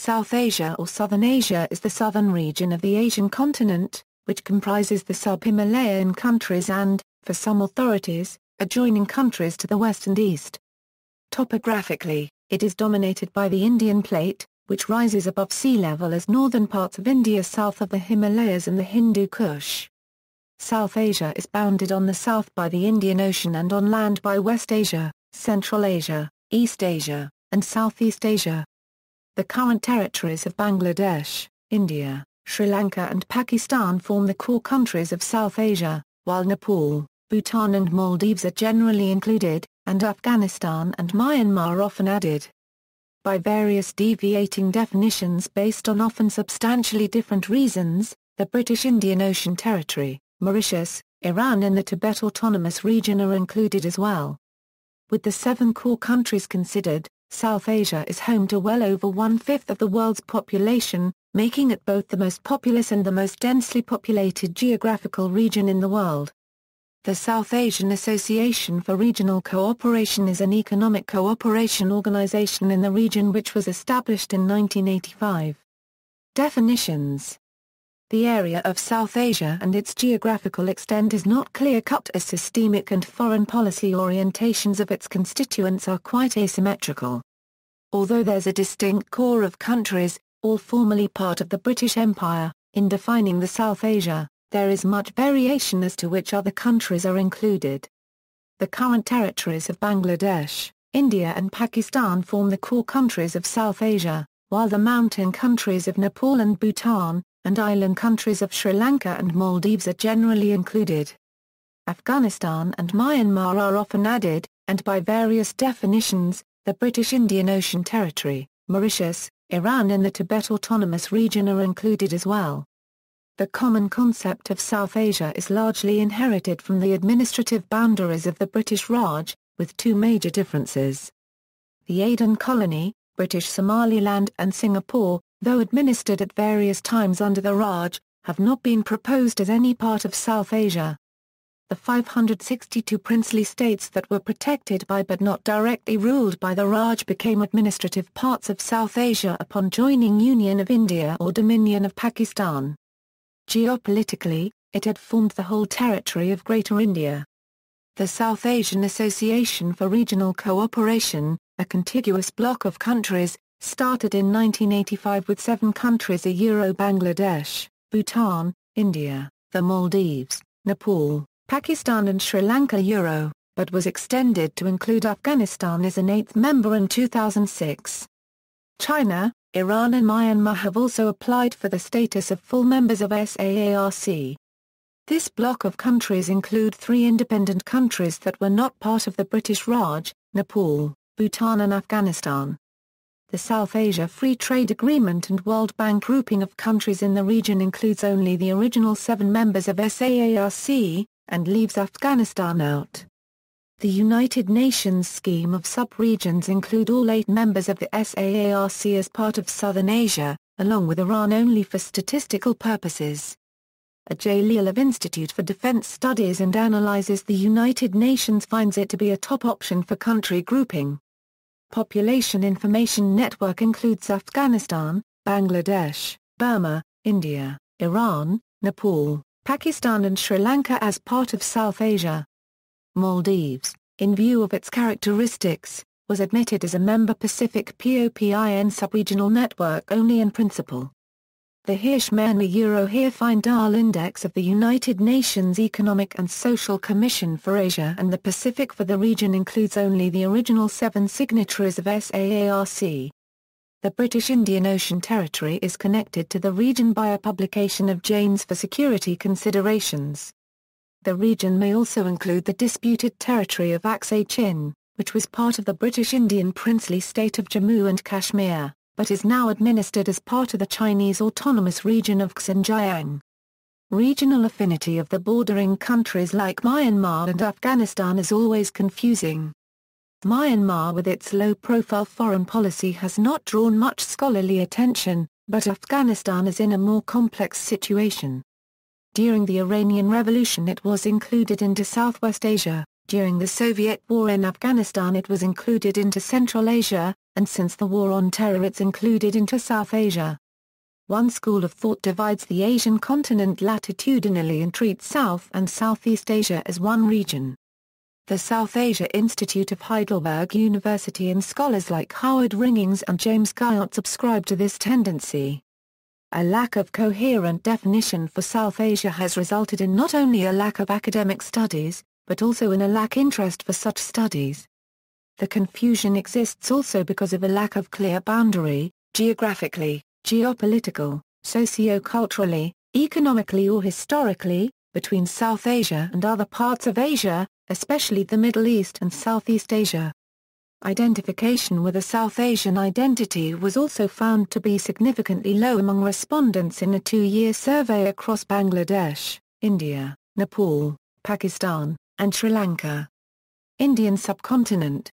South Asia or Southern Asia is the southern region of the Asian continent, which comprises the sub-Himalayan countries and, for some authorities, adjoining countries to the west and east. Topographically, it is dominated by the Indian Plate, which rises above sea level as northern parts of India south of the Himalayas and the Hindu Kush. South Asia is bounded on the south by the Indian Ocean and on land by West Asia, Central Asia, East Asia, and Southeast Asia. The current territories of Bangladesh, India, Sri Lanka and Pakistan form the core countries of South Asia, while Nepal, Bhutan and Maldives are generally included, and Afghanistan and Myanmar are often added. By various deviating definitions based on often substantially different reasons, the British Indian Ocean Territory, Mauritius, Iran and the Tibet Autonomous Region are included as well. With the 7 core countries considered, South Asia is home to well over 1/5 of the world's population, making it both the most populous and the most densely populated geographical region in the world. The South Asian Association for Regional Cooperation is an economic cooperation organization in the region which was established in 1985. Definitions. The area of South Asia and its geographical extent is not clear-cut as systemic and foreign policy orientations of its constituents are quite asymmetrical. Although there's a distinct core of countries, all formerly part of the British Empire, in defining the South Asia, there is much variation as to which other countries are included. The current territories of Bangladesh, India and Pakistan form the core countries of South Asia, while the mountain countries of Nepal and Bhutan, and island countries of Sri Lanka and Maldives are generally included. Afghanistan and Myanmar are often added, and by various definitions, the British Indian Ocean Territory, Mauritius, Iran and the Tibet Autonomous Region are included as well. The common concept of South Asia is largely inherited from the administrative boundaries of the British Raj, with 2 major differences. The Aden Colony, British Somaliland and Singapore, though administered at various times under the Raj, have not been proposed as any part of South Asia. The 562 princely states that were protected by but not directly ruled by the Raj became administrative parts of South Asia upon joining Union of India or Dominion of Pakistan. Geopolitically, it had formed the whole territory of Greater India. The South Asian Association for Regional Cooperation, a contiguous bloc of countries, started in 1985 with 7 countries Bangladesh, Bhutan, India, the Maldives, Nepal, Pakistan and Sri Lanka but was extended to include Afghanistan as an 8th member in 2006. China, Iran and Myanmar have also applied for the status of full members of SAARC. This bloc of countries include 3 independent countries that were not part of the British Raj, Nepal, Bhutan and Afghanistan. The South Asia Free Trade Agreement and World Bank grouping of countries in the region includes only the original 7 members of SAARC, and leaves Afghanistan out. The United Nations scheme of sub-regions include all 8 members of the SAARC as part of Southern Asia, along with Iran only for statistical purposes. A Jalilov Institute for Defense studies and analyzes the United Nations finds it to be a top option for country grouping. Population Information Network includes Afghanistan, Bangladesh, Burma, India, Iran, Nepal, Pakistan and Sri Lanka as part of South Asia. Maldives, in view of its characteristics, was admitted as a member Pacific POPIN subregional network only in principle. The Hirsch-Marner-Euro-Hirfind-Dahl Index of the United Nations Economic and Social Commission for Asia and the Pacific for the region includes only the original 7 signatories of SAARC. The British Indian Ocean Territory is connected to the region by a publication of Janes for security considerations. The region may also include the disputed territory of Aksai Chin, which was part of the British Indian princely state of Jammu and Kashmir, but is now administered as part of the Chinese Autonomous Region of Xinjiang. Regional affinity of the bordering countries like Myanmar and Afghanistan is always confusing. Myanmar with its low-profile foreign policy has not drawn much scholarly attention, but Afghanistan is in a more complex situation. During the Iranian Revolution it was included into Southwest Asia, during the Soviet war in Afghanistan it was included into Central Asia, and since the War on Terror it's included into South Asia. One school of thought divides the Asian continent latitudinally and treats South and Southeast Asia as one region. The South Asia Institute of Heidelberg University and scholars like Howard Ringings and James Guyot subscribe to this tendency. A lack of coherent definition for South Asia has resulted in not only a lack of academic studies, but also in a lack interest for such studies. The confusion exists also because of a lack of clear boundary, geographically, geopolitical, socio-culturally, economically or historically, between South Asia and other parts of Asia, especially the Middle East and Southeast Asia. Identification with a South Asian identity was also found to be significantly low among respondents in a 2-year survey across Bangladesh, India, Nepal, Pakistan, and Sri Lanka. Indian subcontinent.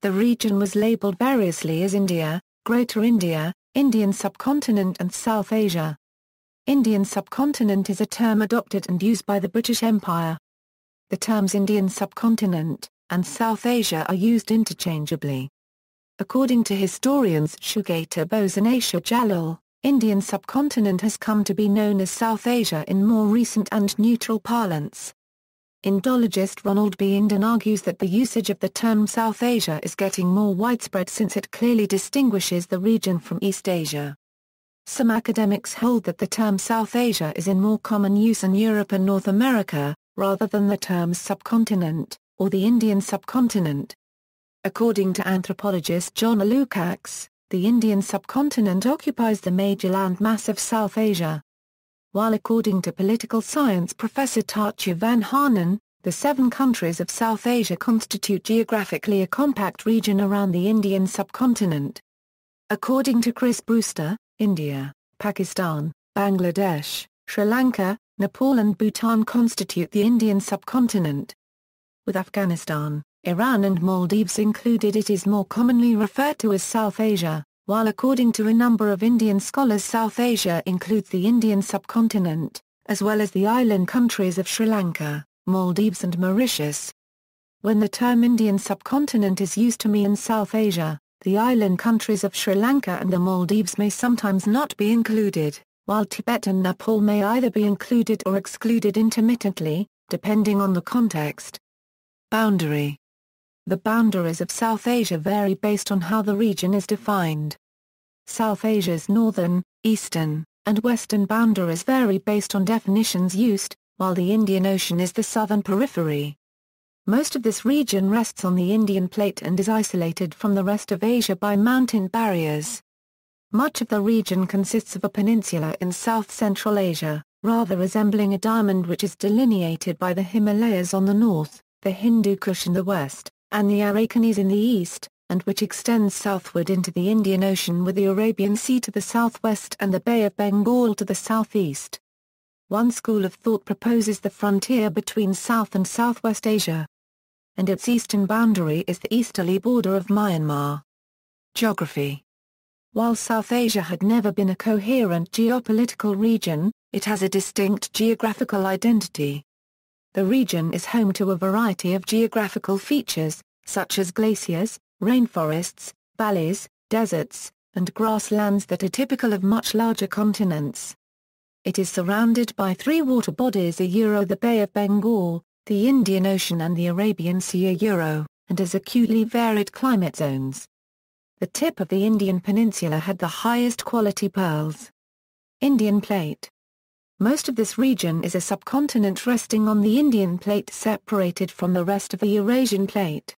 The region was labeled variously as India, Greater India, Indian subcontinent and South Asia. Indian subcontinent is a term adopted and used by the British Empire. The terms Indian subcontinent and South Asia are used interchangeably. According to historians Shugeta Bose and Asha Jalal, Indian subcontinent has come to be known as South Asia in more recent and neutral parlance. Indologist Ronald B. Inden argues that the usage of the term South Asia is getting more widespread since it clearly distinguishes the region from East Asia. Some academics hold that the term South Asia is in more common use in Europe and North America, rather than the terms subcontinent, or the Indian subcontinent. According to anthropologist John Lukács, the Indian subcontinent occupies the major landmass of South Asia. While according to political science professor Tatja van Hanen, the 7 countries of South Asia constitute geographically a compact region around the Indian subcontinent. According to Chris Brewster, India, Pakistan, Bangladesh, Sri Lanka, Nepal and Bhutan constitute the Indian subcontinent. With Afghanistan, Iran and Maldives included, it is more commonly referred to as South Asia, while according to a number of Indian scholars South Asia includes the Indian subcontinent, as well as the island countries of Sri Lanka, Maldives and Mauritius. When the term Indian subcontinent is used to mean South Asia, the island countries of Sri Lanka and the Maldives may sometimes not be included, while Tibet and Nepal may either be included or excluded intermittently, depending on the context. Boundary. The boundaries of South Asia vary based on how the region is defined. South Asia's northern, eastern, and western boundaries vary based on definitions used, while the Indian Ocean is the southern periphery. Most of this region rests on the Indian Plate and is isolated from the rest of Asia by mountain barriers. Much of the region consists of a peninsula in south-central Asia, rather resembling a diamond which is delineated by the Himalayas on the north, the Hindu Kush in the west, and the Arakanais in the east, and which extends southward into the Indian Ocean with the Arabian Sea to the southwest and the Bay of Bengal to the southeast. One school of thought proposes the frontier between South and Southwest Asia, and its eastern boundary is the easterly border of Myanmar. Geography. While South Asia had never been a coherent geopolitical region, it has a distinct geographical identity. The region is home to a variety of geographical features, such as glaciers, rainforests, valleys, deserts, and grasslands that are typical of much larger continents. It is surrounded by 3 water bodies: the Bay of Bengal, the Indian Ocean and the Arabian Sea, and has acutely varied climate zones. The tip of the Indian Peninsula had the highest quality pearls. Indian Plate. Most of this region is a subcontinent resting on the Indian Plate separated from the rest of the Eurasian Plate.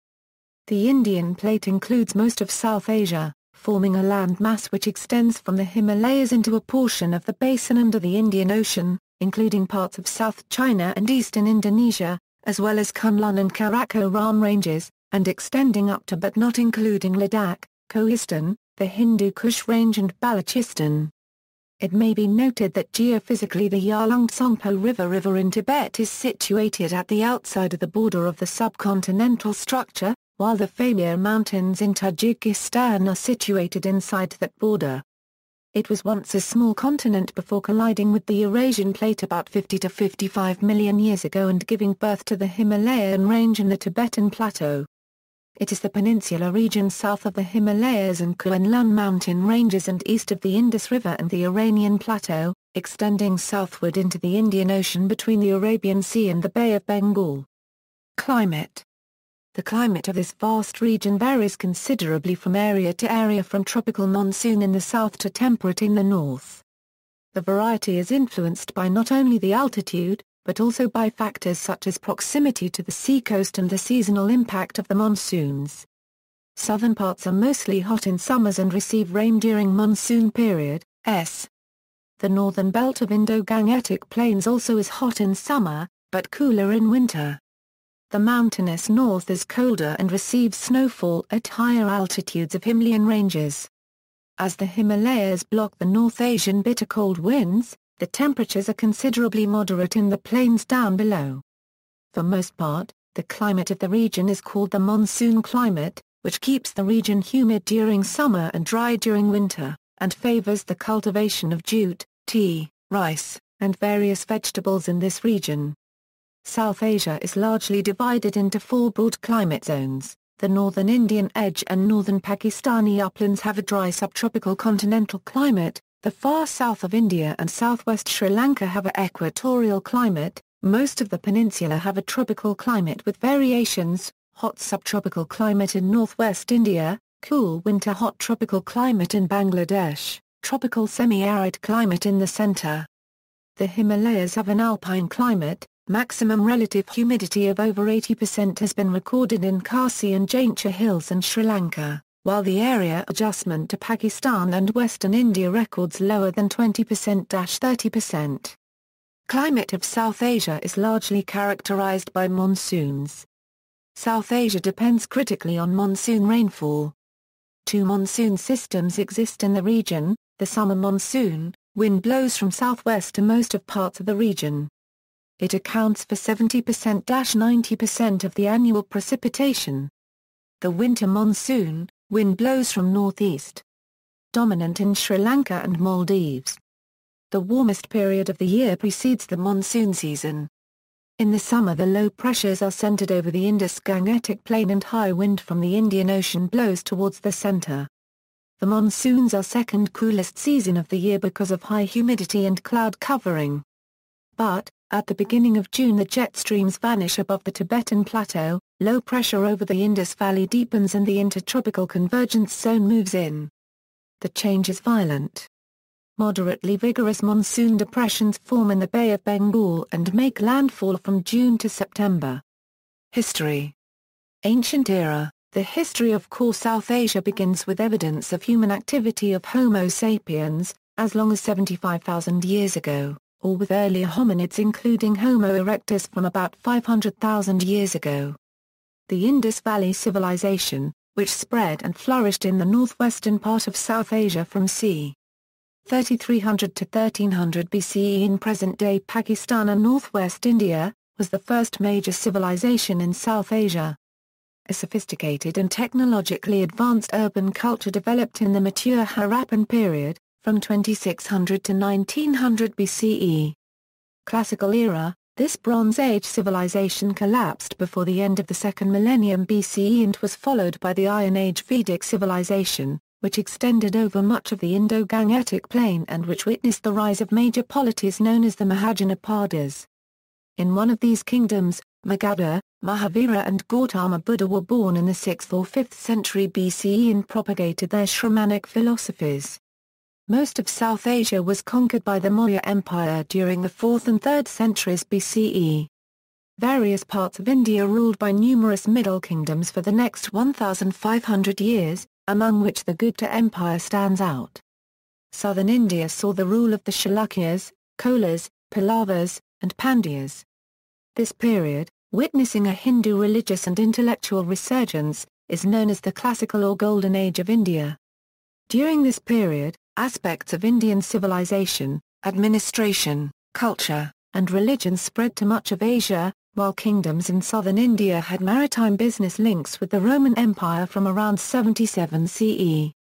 The Indian Plate includes most of South Asia, forming a landmass which extends from the Himalayas into a portion of the basin under the Indian Ocean, including parts of South China and eastern Indonesia, as well as Kunlun and Karakoram ranges, and extending up to but not including Ladakh, Kohistan, the Hindu Kush range and Balochistan. It may be noted that geophysically the Yarlung Tsongpo River in Tibet is situated at the outside of the border of the subcontinental structure, while the Pamir Mountains in Tajikistan are situated inside that border. It was once a small continent before colliding with the Eurasian Plate about 50 to 55 million years ago and giving birth to the Himalayan range and the Tibetan Plateau. It is the peninsular region south of the Himalayas and Kuen mountain ranges and east of the Indus River and the Iranian Plateau, extending southward into the Indian Ocean between the Arabian Sea and the Bay of Bengal. Climate. The climate of this vast region varies considerably from area to area, from tropical monsoon in the south to temperate in the north. The variety is influenced by not only the altitude, but also by factors such as proximity to the seacoast and the seasonal impact of the monsoons. Southern parts are mostly hot in summers and receive rain during monsoon period. The northern belt of Indo-Gangetic Plains also is hot in summer, but cooler in winter. The mountainous north is colder and receives snowfall at higher altitudes of Himalayan ranges. As the Himalayas block the North Asian bitter cold winds, the temperatures are considerably moderate in the plains down below. For most part, the climate of the region is called the monsoon climate, which keeps the region humid during summer and dry during winter, and favors the cultivation of jute, tea, rice, and various vegetables in this region. South Asia is largely divided into four broad climate zones. The northern Indian Edge and northern Pakistani uplands have a dry subtropical continental climate. The far south of India and southwest Sri Lanka have an equatorial climate. Most of the peninsula have a tropical climate with variations: hot subtropical climate in northwest India, cool winter hot tropical climate in Bangladesh, tropical semi-arid climate in the center. The Himalayas have an alpine climate. Maximum relative humidity of over 80% has been recorded in Khasi and Jaintia Hills and Sri Lanka, while the area adjustment to Pakistan and Western India records lower than 20%-30%. Climate of South Asia is largely characterized by monsoons. South Asia depends critically on monsoon rainfall. Two monsoon systems exist in the region: the summer monsoon, wind blows from southwest to most of parts of the region. It accounts for 70%-90% of the annual precipitation. The winter monsoon, wind blows from northeast. Dominant in Sri Lanka and Maldives. The warmest period of the year precedes the monsoon season. In the summer, the low pressures are centered over the Indus-Gangetic Plain and high wind from the Indian Ocean blows towards the center. The monsoons are second coolest season of the year because of high humidity and cloud covering. But, at the beginning of June, the jet streams vanish above the Tibetan Plateau, low pressure over the Indus Valley deepens and the intertropical convergence zone moves in. The change is violent. Moderately vigorous monsoon depressions form in the Bay of Bengal and make landfall from June to September. History. Ancient era. The history of core South Asia begins with evidence of human activity of Homo sapiens, as long as 75,000 years ago, or with earlier hominids including Homo erectus from about 500,000 years ago. The Indus Valley Civilization, which spread and flourished in the northwestern part of South Asia from c. 3300 to 1300 BCE in present-day Pakistan and northwest India, was the first major civilization in South Asia. A sophisticated and technologically advanced urban culture developed in the mature Harappan period, from 2600 to 1900 BCE. Classical era. This Bronze Age civilization collapsed before the end of the second millennium BCE and was followed by the Iron Age Vedic civilization, which extended over much of the Indo-Gangetic Plain and which witnessed the rise of major polities known as the Mahajanapadas. In one of these kingdoms, Magadha, Mahavira and Gautama Buddha were born in the 6th or 5th century BCE and propagated their Shramanic philosophies. Most of South Asia was conquered by the Maurya Empire during the 4th and 3rd centuries BCE. Various parts of India ruled by numerous middle kingdoms for the next 1,500 years, among which the Gupta Empire stands out. Southern India saw the rule of the Chalukyas, Cholas, Pallavas, and Pandyas. This period, witnessing a Hindu religious and intellectual resurgence, is known as the Classical or Golden Age of India. During this period, aspects of Indian civilization, administration, culture, and religion spread to much of Asia, while kingdoms in southern India had maritime business links with the Roman Empire from around 77 CE.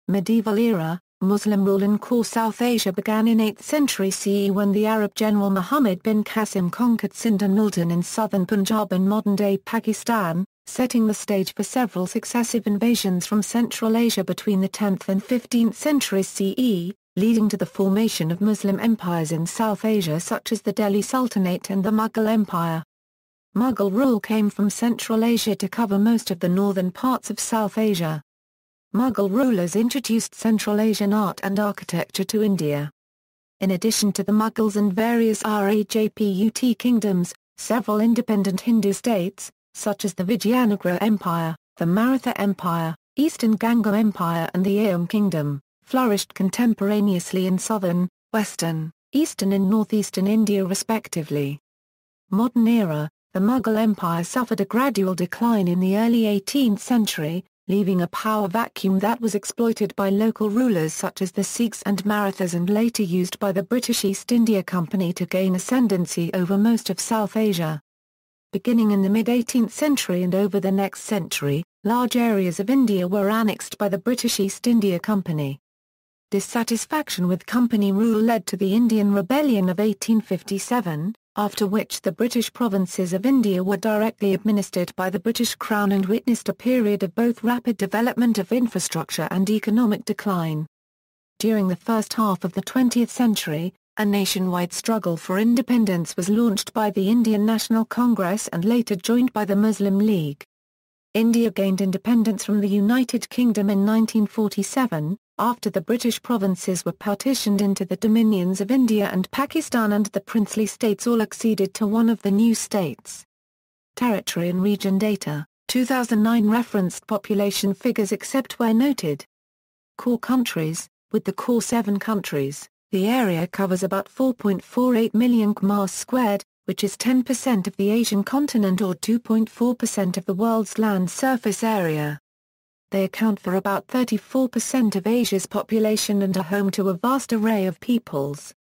Medieval era. Muslim rule in core South Asia began in 8th century CE when the Arab general Muhammad bin Qasim conquered Sindh and Multan in southern Punjab and modern-day Pakistan, setting the stage for several successive invasions from Central Asia between the 10th and 15th centuries CE, leading to the formation of Muslim empires in South Asia such as the Delhi Sultanate and the Mughal Empire. Mughal rule came from Central Asia to cover most of the northern parts of South Asia. Mughal rulers introduced Central Asian art and architecture to India. In addition to the Mughals and various Rajput kingdoms, several independent Hindu states, such as the Vijayanagara Empire, the Maratha Empire, Eastern Ganga Empire and the Aum Kingdom, flourished contemporaneously in southern, western, eastern and northeastern India respectively. Modern era, the Mughal Empire suffered a gradual decline in the early 18th century, leaving a power vacuum that was exploited by local rulers such as the Sikhs and Marathas and later used by the British East India Company to gain ascendancy over most of South Asia. Beginning in the mid-18th century and over the next century, large areas of India were annexed by the British East India Company. Dissatisfaction with company rule led to the Indian Rebellion of 1857, after which the British provinces of India were directly administered by the British Crown and witnessed a period of both rapid development of infrastructure and economic decline. During the first half of the 20th century, a nationwide struggle for independence was launched by the Indian National Congress and later joined by the Muslim League. India gained independence from the United Kingdom in 1947, after the British provinces were partitioned into the Dominions of India and Pakistan and the princely states all acceded to one of the new states. Territory and region data, 2009 referenced population figures except where noted. Core countries, with the core 7 countries, the area covers about 4.48 million km², which is 10% of the Asian continent or 2.4% of the world's land surface area. They account for about 34% of Asia's population and are home to a vast array of peoples.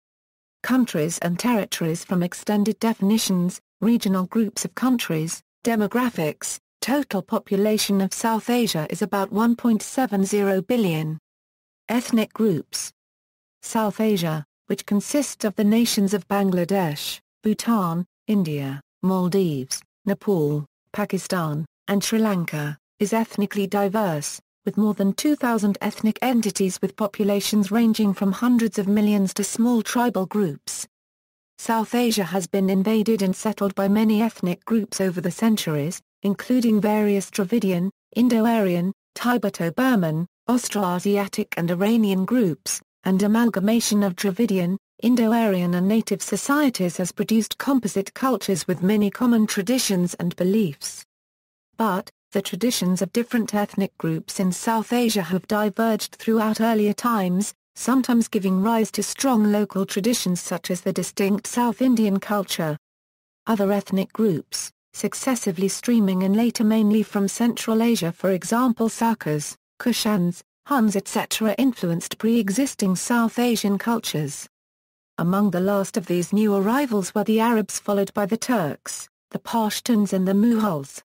Countries and territories from extended definitions, regional groups of countries, demographics, total population of South Asia is about 1.70 billion. Ethnic groups. South Asia, which consists of the nations of Bangladesh, Bhutan, India, Maldives, Nepal, Pakistan, and Sri Lanka, is ethnically diverse, with more than 2,000 ethnic entities with populations ranging from hundreds of millions to small tribal groups. South Asia has been invaded and settled by many ethnic groups over the centuries, including various Dravidian, Indo-Aryan, Tibeto-Burman, Austroasiatic and Iranian groups, and amalgamation of Dravidian, Indo-Aryan and native societies has produced composite cultures with many common traditions and beliefs. But, the traditions of different ethnic groups in South Asia have diverged throughout earlier times, sometimes giving rise to strong local traditions such as the distinct South Indian culture. Other ethnic groups, successively streaming in later mainly from Central Asia, for example Sakas, Kushans, Huns etc., influenced pre-existing South Asian cultures. Among the last of these new arrivals were the Arabs, followed by the Turks, the Pashtuns and the Mughals.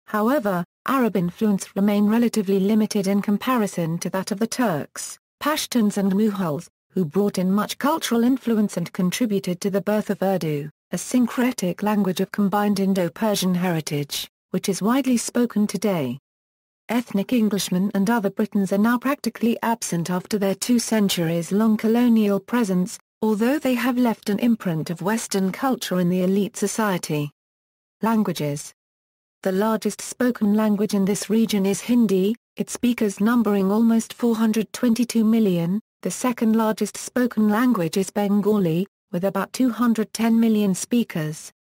However, Arab influence remained relatively limited in comparison to that of the Turks, Pashtuns and Mughals, who brought in much cultural influence and contributed to the birth of Urdu, a syncretic language of combined Indo-Persian heritage, which is widely spoken today. Ethnic Englishmen and other Britons are now practically absent after their 2 centuries-long colonial presence, although they have left an imprint of Western culture in the elite society. Languages. The largest spoken language in this region is Hindi, its speakers numbering almost 422 million. The second largest spoken language is Bengali, with about 210 million speakers.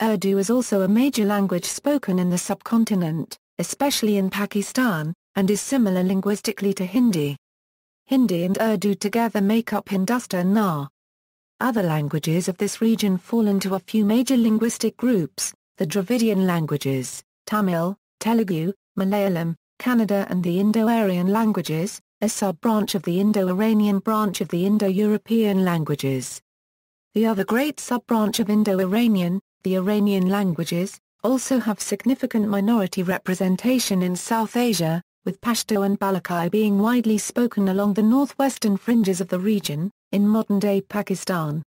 Urdu is also a major language spoken in the subcontinent, especially in Pakistan, and is similar linguistically to Hindi. Hindi and Urdu together make up Hindustani. Other languages of this region fall into a few major linguistic groups: the Dravidian languages, Tamil, Telugu, Malayalam, Kannada and the Indo-Aryan languages, a sub-branch of the Indo-Iranian branch of the Indo-European languages. The other great sub-branch of Indo-Iranian, the Iranian languages, also have significant minority representation in South Asia, with Pashto and Balochi being widely spoken along the northwestern fringes of the region, in modern-day Pakistan.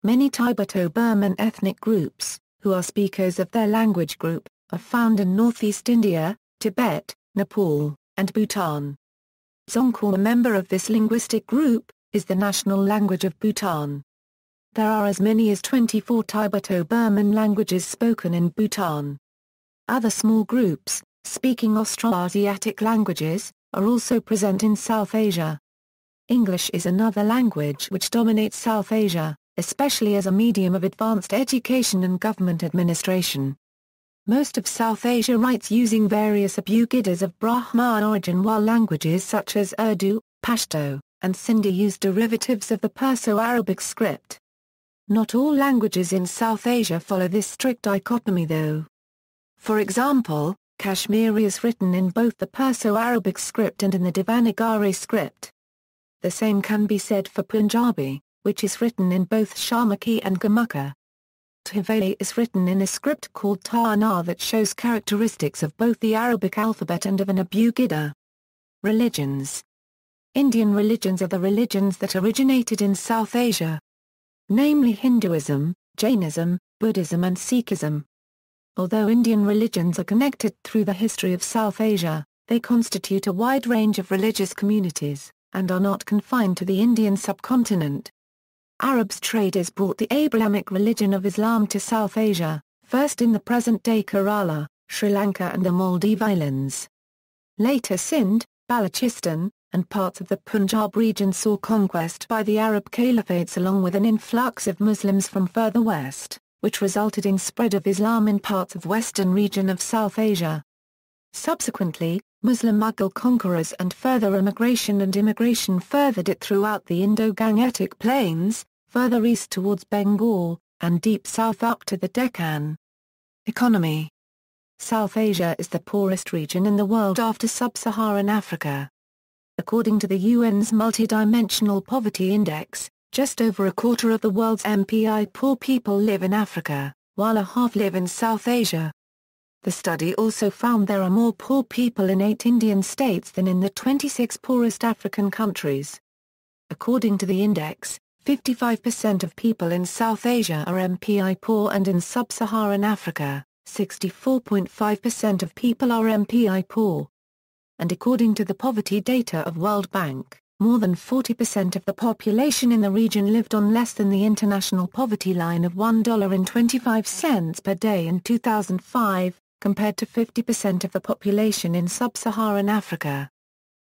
Many Tibeto-Burman ethnic groups, who are speakers of their language group, are found in northeast India, Tibet, Nepal, and Bhutan. Dzongkha, a member of this linguistic group, is the national language of Bhutan. There are as many as 24 Tibeto-Burman languages spoken in Bhutan. Other small groups, speaking Austroasiatic languages, are also present in South Asia. English is another language which dominates South Asia, especially as a medium of advanced education and government administration. Most of South Asia writes using various Abugiddas of Brahmin origin, while languages such as Urdu, Pashto, and Sindhi use derivatives of the Perso-Arabic script. Not all languages in South Asia follow this strict dichotomy though. For example, Kashmiri is written in both the Perso-Arabic script and in the Devanagari script. The same can be said for Punjabi, which is written in both Sharmukhi and Gurmukhi. Tehvali is written in a script called Ta'ana that shows characteristics of both the Arabic alphabet and of an Abugidda. Religions. Indian religions are the religions that originated in South Asia, namely Hinduism, Jainism, Buddhism and Sikhism. Although Indian religions are connected through the history of South Asia, they constitute a wide range of religious communities, and are not confined to the Indian subcontinent. Arabs traders brought the Abrahamic religion of Islam to South Asia, first in the present-day Kerala, Sri Lanka and the Maldives Islands. Later Sindh, Balochistan, and parts of the Punjab region saw conquest by the Arab caliphates along with an influx of Muslims from further west, which resulted in spread of Islam in parts of western region of South Asia. Subsequently, Muslim Mughal conquerors and further immigration furthered it throughout the Indo-Gangetic plains, further east towards Bengal, and deep south up to the Deccan. Economy. South Asia is the poorest region in the world after sub-Saharan Africa. According to the UN's Multidimensional Poverty Index, just over a quarter of the world's MPI poor people live in Africa, while a half live in South Asia. The study also found there are more poor people in 8 Indian states than in the 26 poorest African countries. According to the index, 55% of people in South Asia are MPI poor, and in sub-Saharan Africa, 64.5% of people are MPI poor. And according to the poverty data of World Bank, more than 40% of the population in the region lived on less than the international poverty line of $1.25 per day in 2005, compared to 50% of the population in sub-Saharan Africa.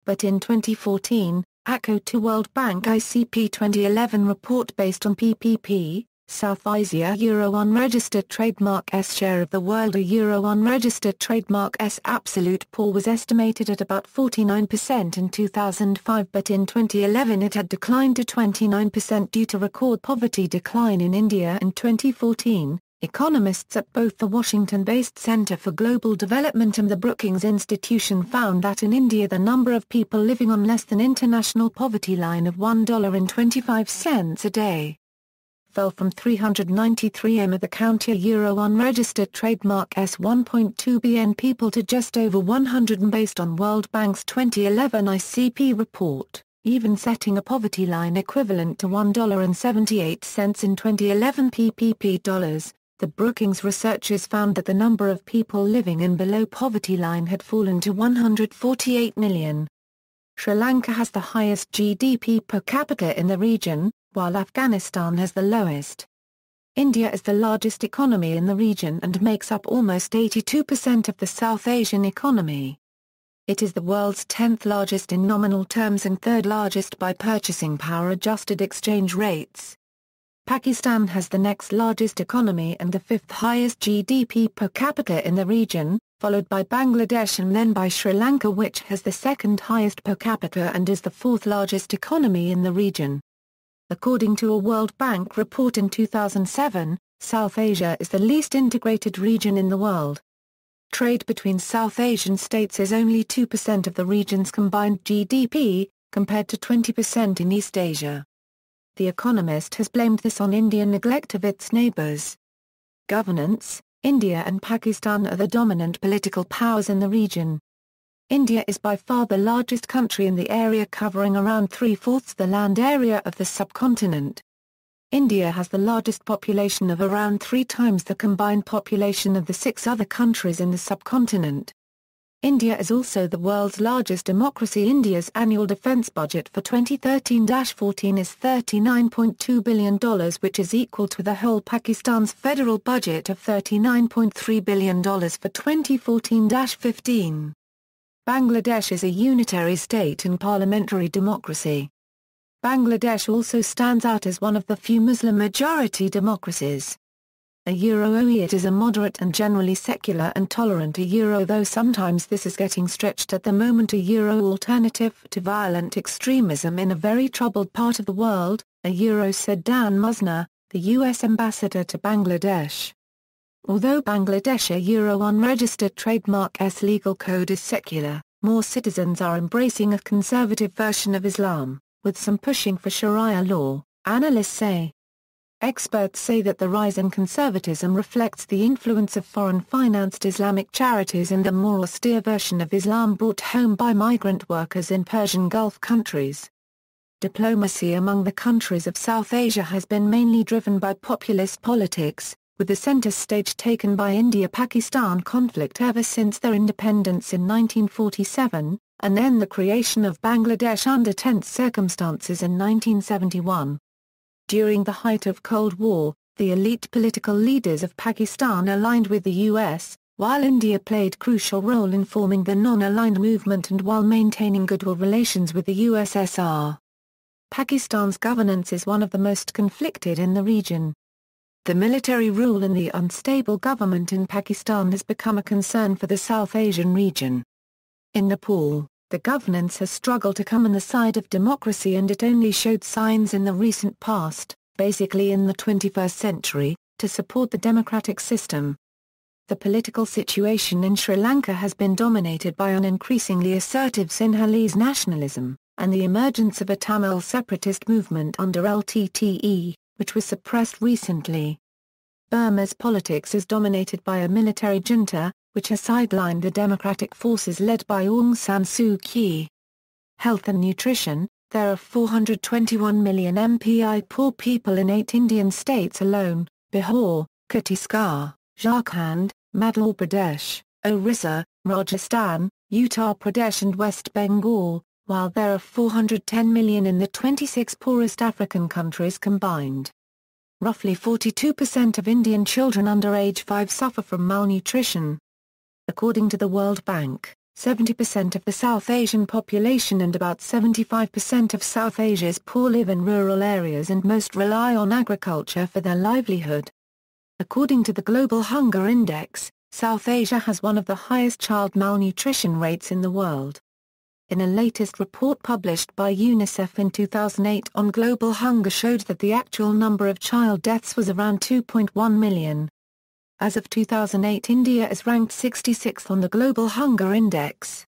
But in 2014, according to World Bank ICP 2011 report based on PPP, South Asia unregistered trademark S share of the world unregistered trademark S absolute poor was estimated at about 49% in 2005, but in 2011 it had declined to 29% due to record poverty decline in India in 2014. Economists at both the Washington-based Center for Global Development and the Brookings Institution found that in India the number of people living on less than international poverty line of $1.25 a day fell from 393 of the county unregistered trademark S 1.2 billion people to just over 100 based on World Bank's 2011 ICP report, even setting a poverty line equivalent to $1.78 in 2011 PPP dollars. The Brookings researchers found that the number of people living in below poverty line had fallen to 148 million. Sri Lanka has the highest GDP per capita in the region, while Afghanistan has the lowest. India is the largest economy in the region and makes up almost 82% of the South Asian economy. It is the world's 10th largest in nominal terms and 3rd largest by purchasing power adjusted exchange rates. Pakistan has the next largest economy and the 5th highest GDP per capita in the region, followed by Bangladesh and then by Sri Lanka, which has the 2nd highest per capita and is the 4th largest economy in the region. According to a World Bank report in 2007, South Asia is the least integrated region in the world. Trade between South Asian states is only 2% of the region's combined GDP, compared to 20% in East Asia. The Economist has blamed this on Indian neglect of its neighbors. Governance. India and Pakistan are the dominant political powers in the region. India is by far the largest country in the area, covering around 3/4 the land area of the subcontinent. India has the largest population of around 3 times the combined population of the 6 other countries in the subcontinent. India is also the world's largest democracy. India's annual defence budget for 2013-14 is $39.2 billion, which is equal to the whole Pakistan's federal budget of $39.3 billion for 2014-15. Bangladesh is a unitary state and parliamentary democracy. Bangladesh also stands out as one of the few Muslim-majority democracies. It is a moderate and generally secular and tolerant though sometimes this is getting stretched at the moment. Alternative to violent extremism in a very troubled part of the world, said Dan Musner, the U.S. ambassador to Bangladesh. Although Bangladesh unregistered trademark S legal code is secular, more citizens are embracing a conservative version of Islam, with some pushing for Sharia law, analysts say. Experts say that the rise in conservatism reflects the influence of foreign-financed Islamic charities and the more austere version of Islam brought home by migrant workers in Persian Gulf countries. Diplomacy among the countries of South Asia has been mainly driven by populist politics, with the center stage taken by India-Pakistan conflict ever since their independence in 1947, and then the creation of Bangladesh under tense circumstances in 1971. During the height of Cold War, the elite political leaders of Pakistan aligned with the U.S., while India played a crucial role in forming the non-aligned movement and while maintaining goodwill relations with the USSR. Pakistan's governance is one of the most conflicted in the region. The military rule and the unstable government in Pakistan has become a concern for the South Asian region. In Nepal, the governance has struggled to come on the side of democracy and it only showed signs in the recent past, basically in the 21st century, to support the democratic system. The political situation in Sri Lanka has been dominated by an increasingly assertive Sinhalese nationalism, and the emergence of a Tamil separatist movement under LTTE, which was suppressed recently. Burma's politics is dominated by a military junta, which has sidelined the democratic forces led by Aung San Suu Kyi. Health and nutrition: there are 421 million MPI poor people in 8 Indian states alone: Bihar, Chhattisgarh, Jharkhand, Madhya Pradesh, Orissa, Rajasthan, Uttar Pradesh and West Bengal, while there are 410 million in the 26 poorest African countries combined. Roughly 42% of Indian children under age 5 suffer from malnutrition. According to the World Bank, 70% of the South Asian population and about 75% of South Asia's poor live in rural areas and most rely on agriculture for their livelihood. According to the Global Hunger Index, South Asia has one of the highest child malnutrition rates in the world. In a latest report published by UNICEF in 2008 on global hunger showed that the actual number of child deaths was around 2.1 million. As of 2008, India is ranked 66th on the Global Hunger Index.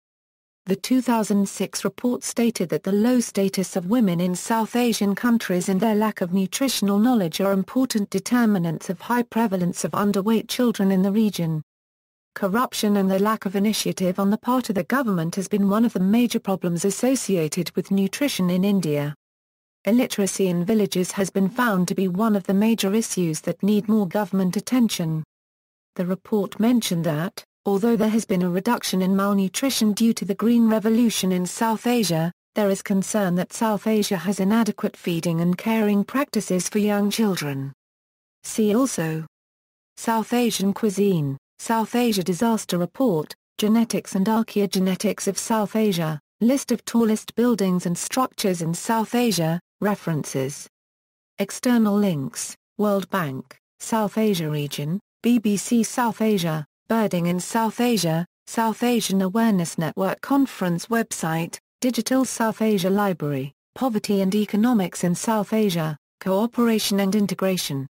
The 2006 report stated that the low status of women in South Asian countries and their lack of nutritional knowledge are important determinants of high prevalence of underweight children in the region. Corruption and the lack of initiative on the part of the government has been one of the major problems associated with nutrition in India. Illiteracy in villages has been found to be one of the major issues that need more government attention. The report mentioned that, although there has been a reduction in malnutrition due to the Green Revolution in South Asia, there is concern that South Asia has inadequate feeding and caring practices for young children. See also: South Asian cuisine, South Asia Disaster Report, Genetics and Archaeogenetics of South Asia, List of tallest buildings and structures in South Asia, references. External links: World Bank, South Asia Region, BBC South Asia, Birding in South Asia, South Asian Awareness Network Conference website, Digital South Asia Library, Poverty and Economics in South Asia, Cooperation and Integration.